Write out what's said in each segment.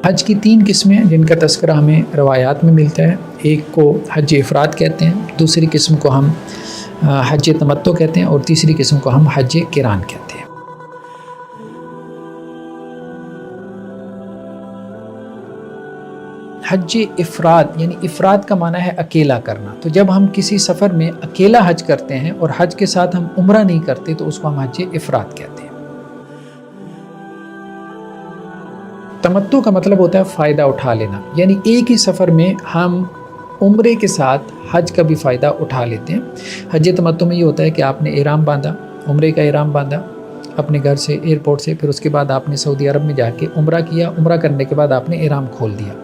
हज की 3 किस्में हैं जिनका तज़किरा हमें रवायात में मिलता है। एक को हज इफ़राद कहते हैं, दूसरी किस्म को हम हज तमत्तो कहते हैं और तीसरी किस्म को हम हज क़िरान कहते हैं। हज इफ़राद यानी इफ़राद का माना है अकेला करना। तो जब हम किसी सफ़र में अकेला हज करते हैं और हज के साथ हम उम्रा नहीं करते तो उसको हम हज इफ़राद कहते हैं। तमत्तु का मतलब होता है फ़ायदा उठा लेना, यानी एक ही सफ़र में हम उम्रे के साथ हज का भी फ़ायदा उठा लेते हैं। हज तमत्तु में ये होता है कि आपने इहराम बांधा, उम्रे का इहराम बांधा अपने घर से, एयरपोर्ट से, फिर उसके बाद आपने सऊदी अरब में जाके उम्रा किया। उम्रा करने के बाद आपने इहराम खोल दिया।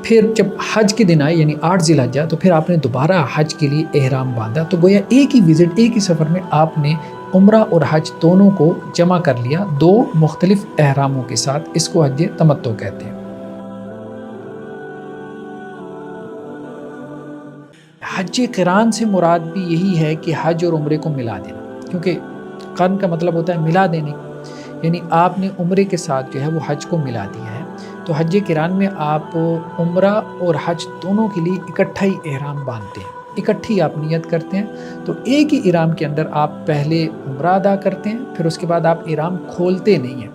फिर जब हज के दिन आए यानी 8 ज़िलहज्जा, तो फिर आपने दोबारा हज के लिए एहराम बांधा। तो गोया एक ही विज़िट, एक ही सफ़र में आपने उम्रा और हज दोनों को जमा कर लिया 2 मुख्तलिफ एहरामों के साथ। इसको हज तमत्तो कहते हैं। हज क़िरान से मुराद भी यही है कि हज और उम्रे को मिला देना, क्योंकि क़रन का मतलब होता है मिला देने, यानी आपने उम्रे के साथ जो है वो हज को मिला दिया है। तो हज क़िरान में आप उम्रा और हज दोनों के लिए इकट्ठा ही एहराम बांधते हैं, इकट्ठी आप नियत करते हैं। तो एक ही इहराम के अंदर आप पहले उम्रा अदा करते हैं, फिर उसके बाद आप इहराम खोलते नहीं हैं,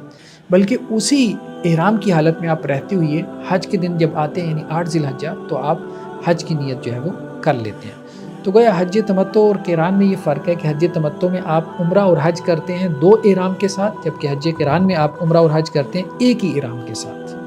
बल्कि उसी इहराम की हालत में आप रहते हुए हज के दिन जब आते हैं यानी 8 ज़िलहज्जा, तो आप हज की नियत जो है वो कर लेते हैं। तो गोया हज तमत्तो और क़िरान में ये फ़र्क है कि हज तमत्तो में आप उम्रा और हज करते हैं 2 इहराम के साथ, जबकि हज क़िरान में आप उम्रा और हज करते हैं एक ही इहराम के साथ।